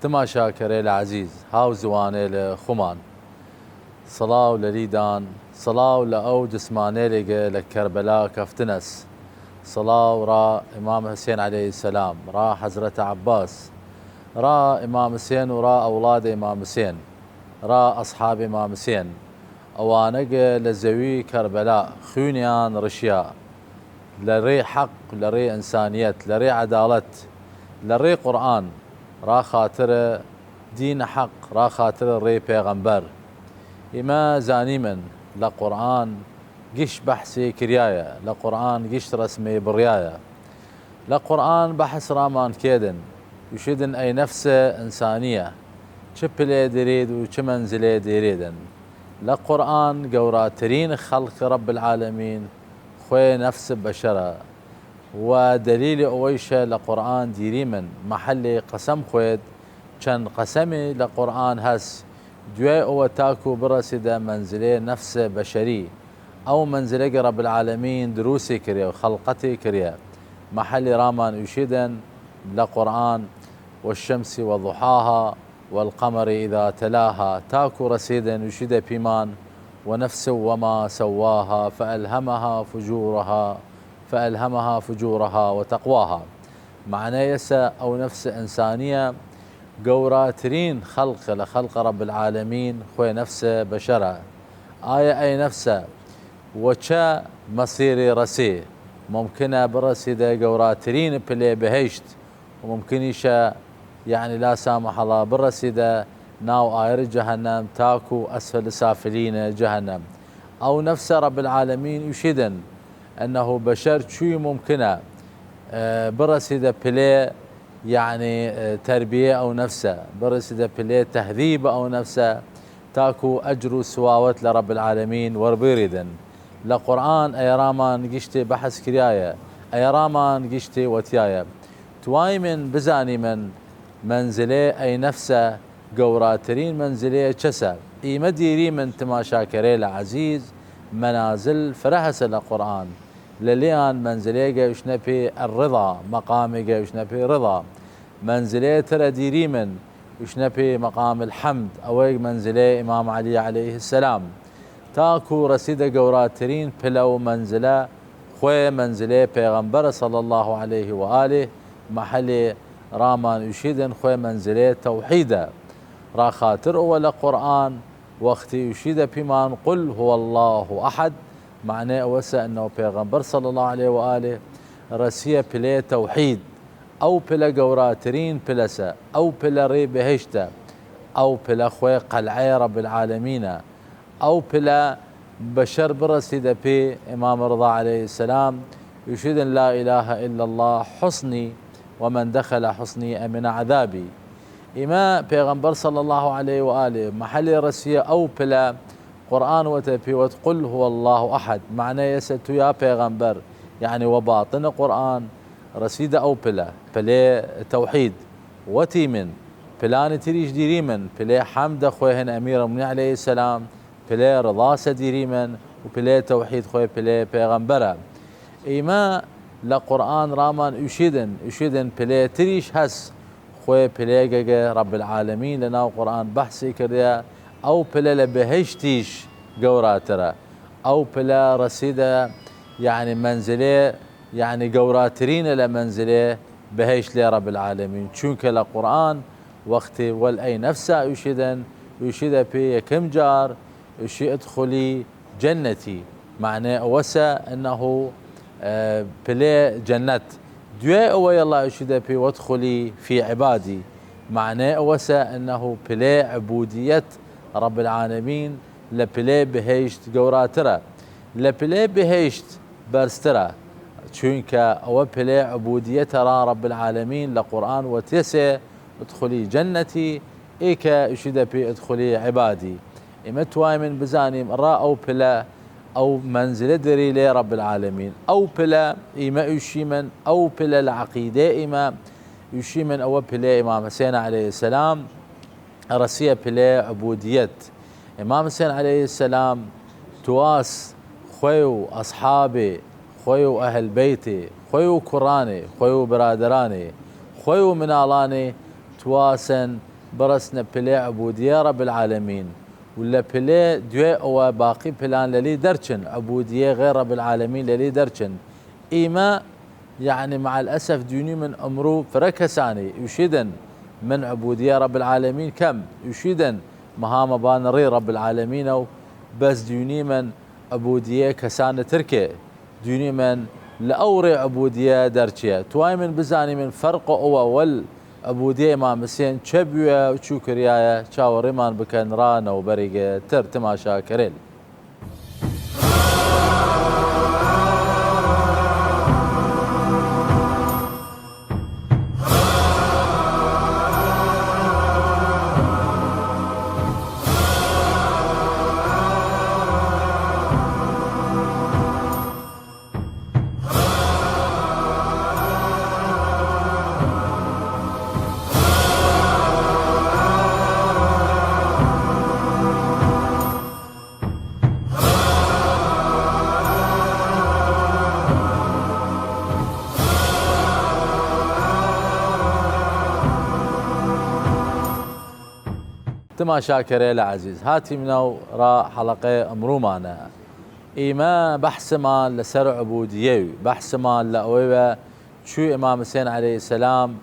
تماشا كريل عزيز هاو زواني لخمان صلاة لليدان صلاة لأو جسماني لكربلاء كفتنس صلاة ورا إمام حسين عليه السلام را حضرة عباس را إمام حسين ورا أولاد إمام حسين را أصحاب إمام حسين أوانق لزوي كربلاء خونيان رشياء لري حق لري إنسانيت لري عدالة لري قرآن را خاطر دين حق را خاطر ري پیغمبر إما زاني من لقرآن قش بحثي كرياية لقرآن قش رسمي برياية لقرآن بحث رامان كيدن يشدن أي نفس إنسانية شبلي دريد وشمنزلي دريدن لقرآن قوراترين خلق رب العالمين خوي نفس بشرة ودليل أويشة لقرآن ديري من محلي قسم خويد كان قسمي لقرآن هس دوي أو تاكو برسدة منزلي نفس بشري أو منزلي رب العالمين دروسي كريا وخلقتي كريا محلي رامان يشيدن لقرآن والشمس وضحاها والقمر إذا تلاها تاكو رسيدا يشيد بيمان ونفس وما سواها فألهمها فجورها وتقواها معناه يسا أو نفس إنسانية قوراترين خلق لخلق رب العالمين خوي نفس بشرة أي نفسه وشا مصيري رسي ممكنة برسيدة قوراترين بلي بهشت وممكن يشا يعني لا سامح الله برسيدة ناو آير جهنم تاكو أسفل سافلين جهنم أو نفس رب العالمين يشدن أنه بشر شوي ممكنة برسيدة بلي يعني تربية أو نفسه برسيدة بلي تهذيب أو نفسه تاكو أجر سواوة لرب العالمين وربيردن لقرآن أيرامان قشتي بحث كرياية أيرامان قشتي وتياية توايمن بزاني من منزلي أي نفسه قوراترين منزلي كسا إيما ديري من تماشا كريل عزيز منازل فرهس القرآن لليان منزلي يشنبي الرضا مقامي يشنبي رضا منزلي ترى ديري من يشنبي مقام الحمد أويق منزلي إمام علي عليه السلام تاكو رسيدة قوراترين بلو منزلة خوي منزلي پیغمبر صلى الله عليه وآله محلي رامان يشيدن خوي منزلي توحيدا را خاطر أول قرآن وقت يشيد بمان قل هو الله أحد معناه وسا أنه پیغمبر صلى الله عليه وآله رسيه بلي توحيد أو بلا قوراترين بلسا أو بلا ري بهشتا أو بلا خوي قلعي رب العالمين أو بلا بشر برسيد بي إمام رضا عليه السلام يشهد أن لا إله إلا الله حصني ومن دخل حصني أمن عذابي إما پیغمبر صلى الله عليه وآله محل رسيه أو بلا قرآن وتبي وتقل هو الله أحد معناه يستو يا پیغمبر يعني وباطن قرآن رسيد أو بلا توحيد وتي من بلان تريش ديري من بلا حمد خوهن أمير المؤمنين عليه السلام بلا رضا سديري من وبلا توحيد خوي بلا پیغمبره إما لقرآن رامان يشيدن بلا تريش هس خوي بلا رب العالمين لنا قرآن بحثي كريا أو بلا لبهشتيش قوراترا أو بلا رسيدة يعني منزلي يعني قوراترين لمنزلي بهيش لرب العالمين شونك لقرآن وقت والأي نفسه يشيد في كم جار يشي ادخلي جنتي معناه وسا أنه بلا جنة دوي أو يلا يشيد في وادخلي في عبادي معناه وسا أنه بلا عبودية رب العالمين لبلا بهيشت قوراترا لبلا بهيشت برسترا چونك او بلا عبودية ترى رب العالمين لقرآن وتيسي ادخلي جنتي ايكا يشيد بي ادخلي عبادي اما تواي من بزاني را او بلا او منزل دري لي رب العالمين او بلا اما يشيمن او بلا العقيدة اما يشيمن او بلا امام حسين عليه السلام رسيه بلا عبودية امام حسين عليه السلام تواس خويو اصحابي خويو أهل بيتي خويو كراني خويو برادراني خويو منالاني تواسن برسنا بلي عبودية رب العالمين ولا بلي دوي او باقي بلان للي درچن عبودية غير رب العالمين للي درچن إيما يعني مع الأسف ديني من أمره فركساني يشيدن من عبودية رب العالمين كم يشيدن مهام بانري رب العالمين أو بس ديني من عبودية كسانة تركي ديني من لأوري عبودية درچية تواي من بزاني من فرق أو عبودية إمام حسين چبوية وچو كريايا چاوري من بكن رانا وبريقة تر تماشا كريل تماشا كريل عزيز هاتي منو را حلقة أمرو معنا إيما بحث ما لسر عبودية بحث ما لأويبة شو إمام حسين عليه السلام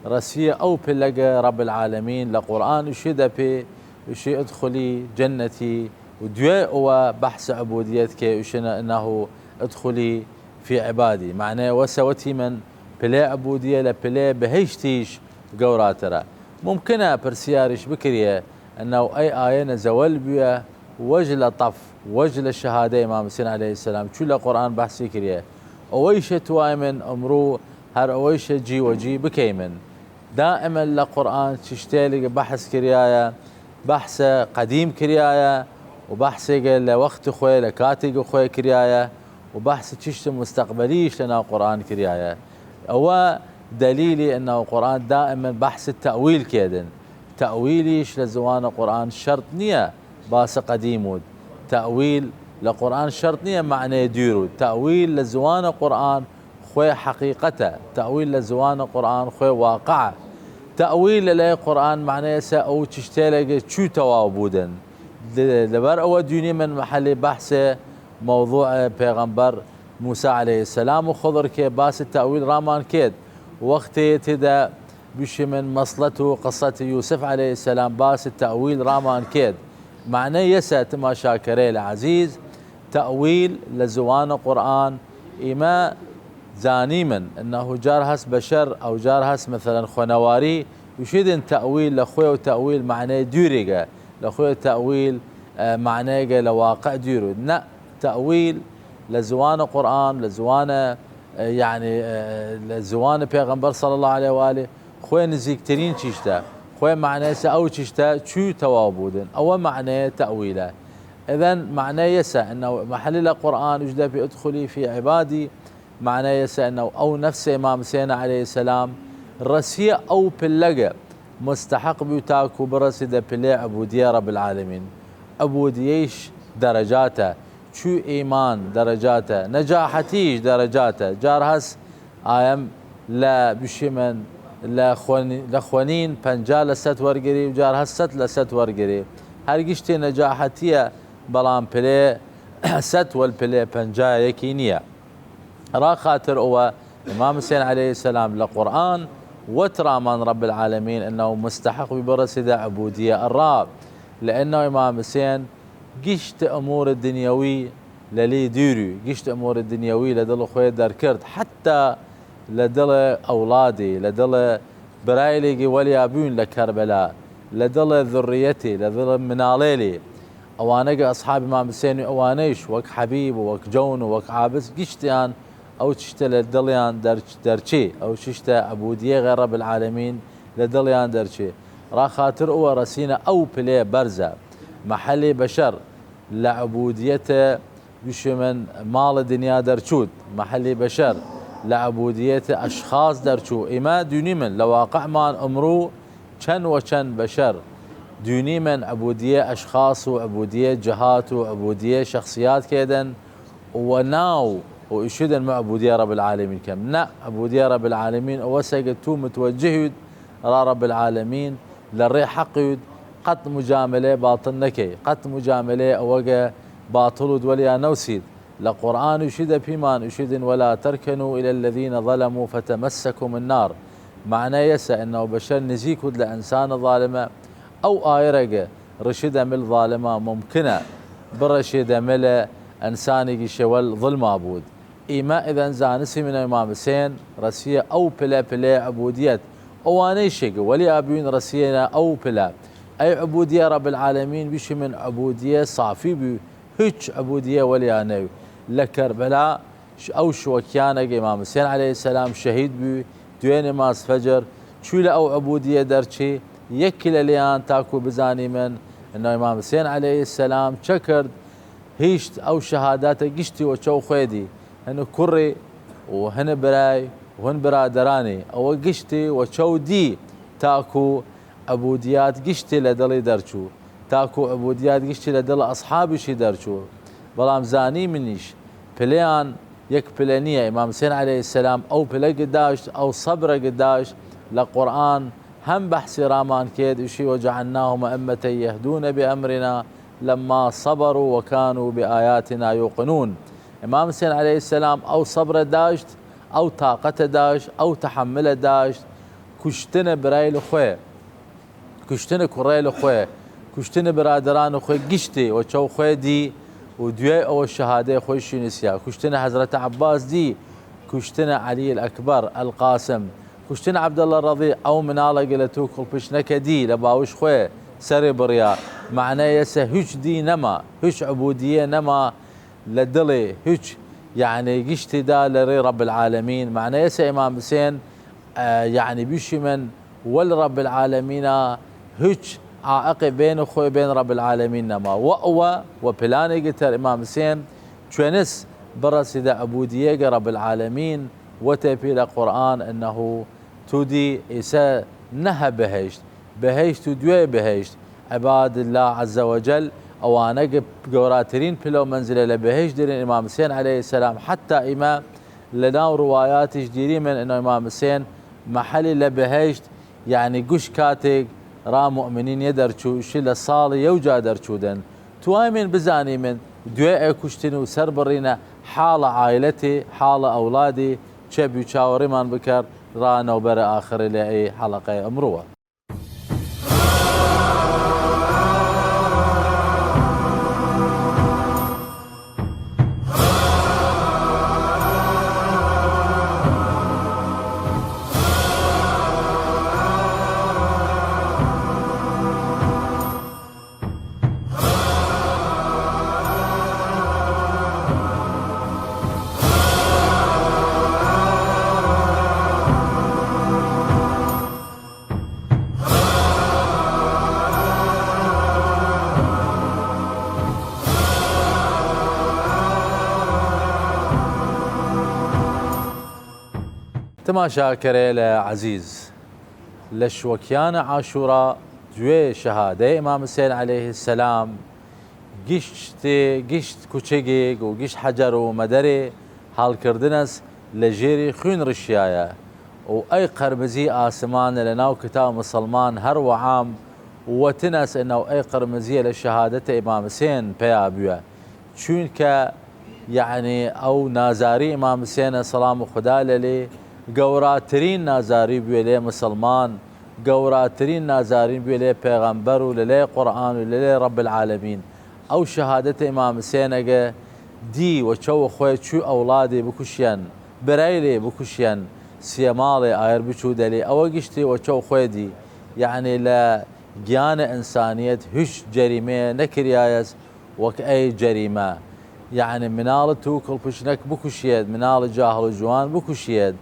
رسية أو بلغة رب العالمين لقرآن وشي بي وشي ادخلي جنتي ودوي هو بحث عبوديتك وشنا إنه ادخلي في عبادي معناه وسوتي من بلا عبودية لبلا بهيشتيش قوراترا ممكنة برسيارش بكرية أنه أي آية نزول بيها وجل طف وجل الشهادة إمام حسين عليه السلام شو القرآن بحثي كريه أويشة توايمن أمرو هر أويشة جي وجي بكيمن دائما القرآن تشتالي بحث كريايا بحث قديم كريايا وبحث لوقت خوي لكاتب خوي كريايا وبحث تشت مستقبليش لنا قرآن كريايا هو دليلي أنه القرآن دائما بحث التأويل كيدن تأويليش لزوان القرآن شرط نية باس قديمود تأويل لقرآن شرط نية معنى يديرو تأويل لزوان القرآن خوي حقيقته تأويل لزوان القرآن خوي واقعه تأويل للي قرآن معنى يسا أو تشتالك شو توابودن لبر أو ديني من محل بحث موضوع بيغمبر موسى عليه السلام وخضر كي باس التأويل رامان كيد وقت تدا بشي من مصلته قصة يوسف عليه السلام باس التأويل رامان كيد معناه يسا تماشا كريل عزيز تأويل لزوان القرآن إما زاني من أنه جارهس بشر أو جارهس مثلا خنواري يشيدن تأويل لأخوه وتأويل معناه ديريقة لأخوه تأويل معناه لواقع ديرو لا تأويل لزوان القرآن لزوان يعني لزوان بيغمبر صلى الله عليه وآله خوي نزيكترين تشتا خوي معناه أو تشتا شو توابودن أو معناه تأويله إذن معناه يسا أنه محل القرآن يجد بأدخلي في عبادي معناه يسا أنه أو نفس إمام حسين عليه السلام رسية أو بلغة مستحق بيتاكو برسد بلي عبودية رب العالمين عبوديش درجاته شو إيمان درجاته نجاحتيش درجاته جارهس آيام لا بشمن لخوانين پنجا لست ورگري وجارهس ست لست ورگري هرگشتي نجاحتيه بلان بلي ست والبلي پنجا يكينيه را خاطر هو إمام حسين عليه السلام لقرآن وترى من رب العالمين أنه مستحق ببرسد عبودية الراب لأنه إمام حسين قشت أمور الدنيوي للي ديري قشت أمور الدنيوي لدل خوي دركرت حتى لدل أولادي لدل برايلي واليابون لكربلاء لدل ذريتي لدل مناليلي أوانق أصحاب إمام حسين أوانيش وك حبيب وك جون وك عابس قشتيان أو تشتا لدليان درشي أو تشتا عبودية غير رب العالمين لدليان درشي را خاطر هو رسينا أو بلي برزة محلي بشر لعبوديته بشمن مال الدنيا درشود محلي بشر لعبوديته أشخاص درشو إما دوني من لواقع مان أمرو چن وچن بشر دوني من عبودية أشخاص وعبودية جهات وعبودية شخصيات كيدن وناو وإشهدن مع عبودية رب العالمين كم نا عبودية رب العالمين وسقتو متوجه را رب العالمين للري حقيد قط مجاملة باطل نكي قط مجاملة أوجا باطل وليا نوسيد لقرآن يشد بيمان يشد ولا تركنوا إلى الذين ظلموا فتمسكم النار. معناه يسا انه بشر نزيكود لانسان ظالمه او ايرقه رشده مل ظالمه ممكنه برشده مل انسان شول ظلم ابود ايما اذا زانسي من امام حسين رسيه او بلا عبوديات اواني شق ولي ابين رسينا او بلا اي عبوديه رب العالمين بش من عبوديه صافي بي هيك عبوديه ولي انو لكربلاء او شوكيانه امام حسين عليه السلام شهيد بي دوين ماس فجر شولا او عبوديه درشي يكل ليان تاكو بزاني من انه امام حسين عليه السلام شكرد هيشت او شهاداته قشتي وشو خيدي هن كري وهن براي وهن برادراني او قشتي وشو دي تاكو عبوديات قشتي لدلي درشو تاكو عبوديات قشتي لدل اصحابي شي درشو بلام زاني منيش بليان يك بلانية إمام حسين عليه السلام أو بلا قداش أو صبر قداش لقرآن هم بحث رامان كيد وشي وجعلناهم أئمة يهدون بأمرنا لما صبروا وكانوا بآياتنا يوقنون. إمام حسين عليه السلام أو صبر داشت أو طاقة داشت أو تحمل داشت كشتنا برايل خوي كشتنا كريل خوي كشتنا برادران خوي قشتي وشو خوي دي ودوي او الشهاده خوش نسيا كشتنا حضرة عباس دي كشتنا علي الاكبر القاسم كشتنا عبد الله الرضيع او مناله قلتو كل بشنك دي لباوش خوي سري بريا معناه يسا هيش دي نما هيش عبوديه نما لدلي هيش يعني قشتي دا لري رب العالمين. معناه يسا امام حسين يعني بيشي من والرب العالمين هيش عائق بين اخوي بين رب العالمين نما وأوى وبلاني قتل امام حسين شونس برسد عبوديه رب العالمين وتبي القران انه تودي إسا نها بهشت ودوي بهشت عباد الله عز وجل اوانق قوراترين بلو منزله لبهشت دير الامام حسين عليه السلام حتى امام لنا روايات جديرين من انه امام حسين محل لبهشت يعني قش كاتق را مؤمنين يدرشو شل صالي يوجا درشودن توايمن بزاني من دوئي كشتن وسر برينا حال عائلتي حال اولادي شبي شاوري من بكر را نوبر اخر لاي حلقه امروه. تماشا كريلة عزيز لشوكيان عاشوراء جوي شهادة إمام حسين عليه السلام قشت كوچيق وقشت حجر ومدري حال كردنس لجيري خون رشيايا وأي قرمزي آسمان لناو كتاب مسلمان هر وعام وتنس إنه أي قرمزية لشهادة إمام حسين بيا بيا چونك يعني أو نازاري إمام حسين سلام خدا للي گوراترین نازاری بیلی مسلمان گوراترین نازاری بیلی پیغمبر و لیلی قرآن و لیلی رب العالمین او شهادت امام حسین اگه دی و چو خوی چو اولادی بکشین برایلی بکشین سیمالی آیر بچو دلی او گشتی و چو خوی دی يعني لجيان انسانيت هش جريمه نكريايس وك اي جريمه يعني منال توكل بشنك بكشيد منال جاهل جوان بكشيد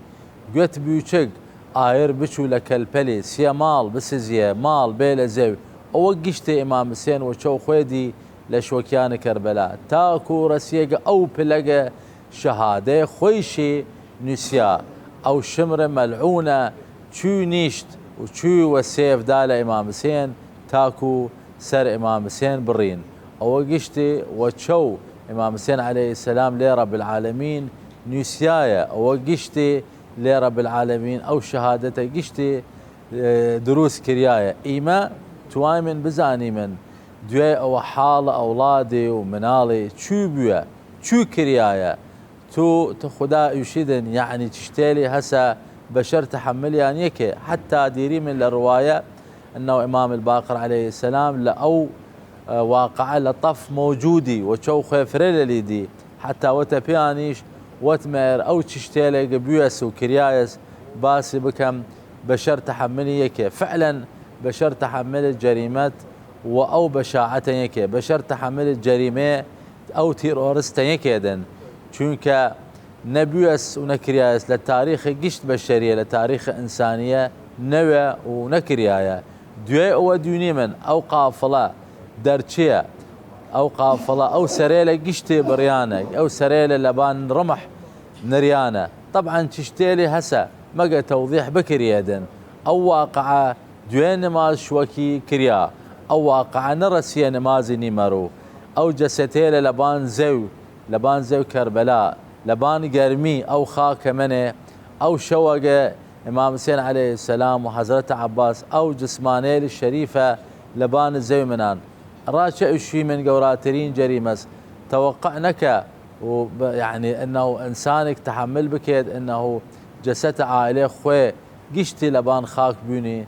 قوت بيوشق آير بشو لكالبلي سيا مال بسزيه مال بيلا زو اوقشتي امام حسين وشو خويدي لشوكيان كربلاء تاكو رسيق او بلقى شهاده خويشي نسيا او شمره ملعونه شو نيشت وشو والسيف دال امام حسين تاكو سر امام حسين برين اوقشتي وشو امام حسين عليه السلام لرب العالمين نسيايا اوقشتي لرب العالمين او شهادته قشتي دروس كرياية إيما تواي من بزاني من دوي أو حال أولادي ومنالي شو بيا شو كرياية تو تخدا يشيدن يعني تشتيلي هسا بشر تحملي يعني يكي حتى ديري من الرواية أنه إمام الباقر عليه السلام لأو واقع لطف موجودي وشو خيفريل ليدي حتى وتبيانيش وتمر أو تشتيلي بيوس وكريايس باسي بكم بشر تحملي يكي فعلا بشر تحمل الجريمات أو بشاعة يكي بشر تحمل الجريمة أو تيرورست يكي دن چونك نبيوس ونكرياس للتاريخ قشت بشرية لتاريخ إنسانية نوى ونكريايا دوي أو دوني من أو قافلة درشية أو قافلة أو سريلة قشت بريانة أو سريلة لبان رمح نريانة طبعا تشتيلي هسا مقا توضيح بكريادن أو واقعة دوي نماز شوكي كريا أو واقعة نرسي نمازي نمرو أو جستيلة لبان زو كربلاء لبان قرمي أو خاك منه أو شوقة إمام حسين عليه السلام وحضرة عباس أو جسمانيل الشريفة لبان زو منان راشع الشي من قوراترين جريمس توقعنك يعني أنه إنسانك تحمل بكيد أنه جسد عائلة خوي قشتي لبان خاك بيني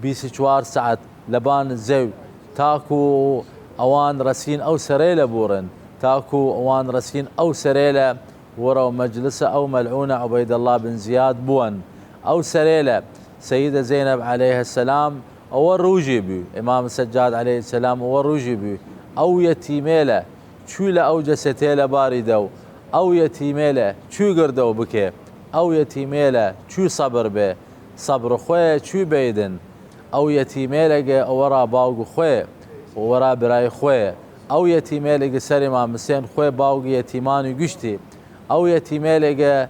بيسجوار ساعت لبان الزو تاكو أوان رسين أو سريلة بورن تاكو اوان رسين او سريله ورا مجلسه او ملعونه عبيد الله بن زياد بون او سريله سيده زينب عليه السلام او الروجيبي امام السجاد عليه السلام او الروجيبي او يتيميله شوله او جستيله باردو او يتيميله شو قردو بكي او يتيميله شو صبر به صبر خوي شو بيدن او يتيميله ورا باوق خوي ورا براي خوي او يتيمه لقى سر امام حسين خوي باوق يتيمان وقشتي او يتيمه لقى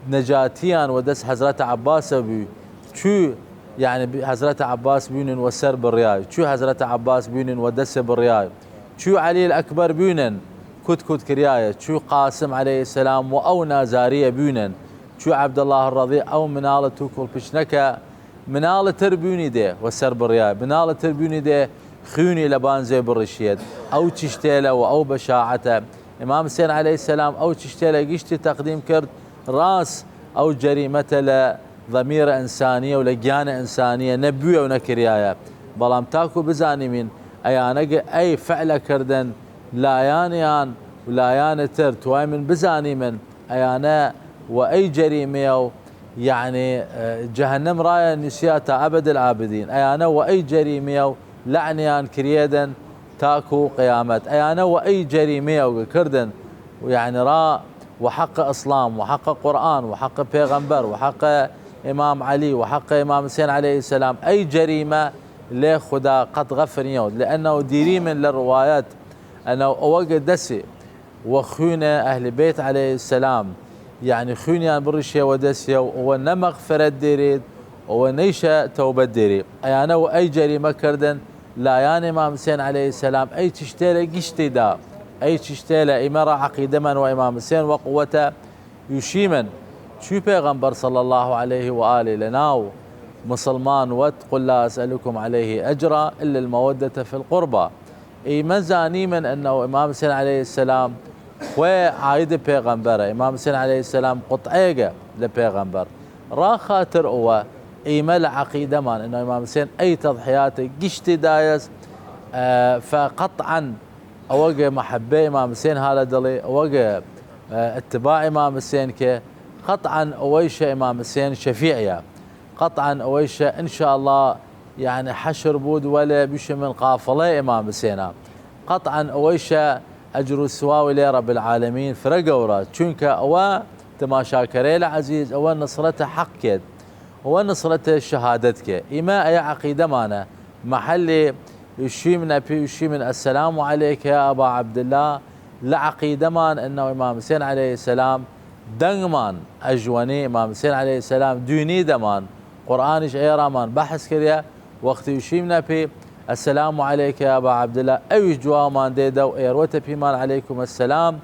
نجاتيان ودس حضرة عباس بي شو يعني حضرة عباس بينن وسر بالرياي شو حضرة عباس بينن ودس بالرياي شو علي الاكبر بينن كت كريايه شو قاسم عليه السلام او نازاريه بينن شو عبد الله الرضيع او مناله توكل بشنكه مناله تربيوني ده وسر بالرياي مناله تربيوني ده خيوني لبان زي بالرشيد او تشتيله او بشاعته امام حسين عليه السلام او تشتيله قشتي تقديم كرد راس او جريمته لضمير انسانيه ولجانه انسانيه نبويه ونكريايه بلام تاكو بزاني من اي فعل كردن لا يان ولا يان تر تواي من بزاني من ايانا واي جريمه يعني جهنم رايه نسياتا ابد العابدين ايانا واي جريمه لعنيان كريدن تاكو قيامت ايانا واي جريمه وكردن ويعني را وحق اسلام وحق قران وحق بيغمبر وحق امام علي وحق امام حسين عليه السلام اي جريمه لخدا قد غفر يود لانه ديري من للروايات انه اوجد دسي وخونه اهل بيت عليه السلام يعني خونيان برشيه ودسيه ونمغفره ديريد ونيشه توبه ديري ايانا واي جريمه كردن لا يعني امام حسين عليه السلام اي تشتيله قشتي دا اي تشتيله امرا عقيده من وامام حسين وقوته يشيمن شو بيغمبر صلى الله عليه واله لناو مسلمان وتقول لا اسالكم عليه اجرا الا الموده في القربى اي مزاني من انه امام حسين عليه السلام وعايد بيغمبره امام حسين عليه السلام قطعيقه لبيغمبر را خاطر هو ايمال عقيده مان انه امام حسين اي تضحيات قشتي دايس فقطعا اوجه محبه امام حسين هذا دلي اوجه اتباع امام حسين كه قطعا اويش امام حسين شفيعيا قطعا اويش ان شاء الله يعني حشر بود ولا بش من قافله امام حسين قطعا اويش اجر السواوي لرب العالمين فرقورا چونك او تماشاكري العزيز او نصرته حقيت هو نصرته شهادتك إما أي عقيدة مانا محل يشي من أبي يشي من السلام عليك يا أبا عبد الله لعقيدة مان أنه إمام حسين عليه السلام دنمان أجواني إمام حسين عليه السلام دوني دمان قرآنش أيرا مان بحث كريا وقت يشي من أبي السلام عليك يا أبا عبد الله أي جوا مان ديدو إيروت بيمان عليكم السلام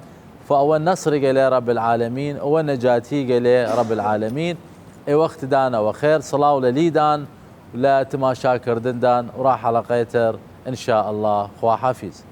فأول نصر قال رب العالمين أول نجاتي قال رب العالمين اي وقت دانا وخير صلاة ولليدان لا تما شاكر دندان وراح على قيتر إن شاء الله خوا حفيظ.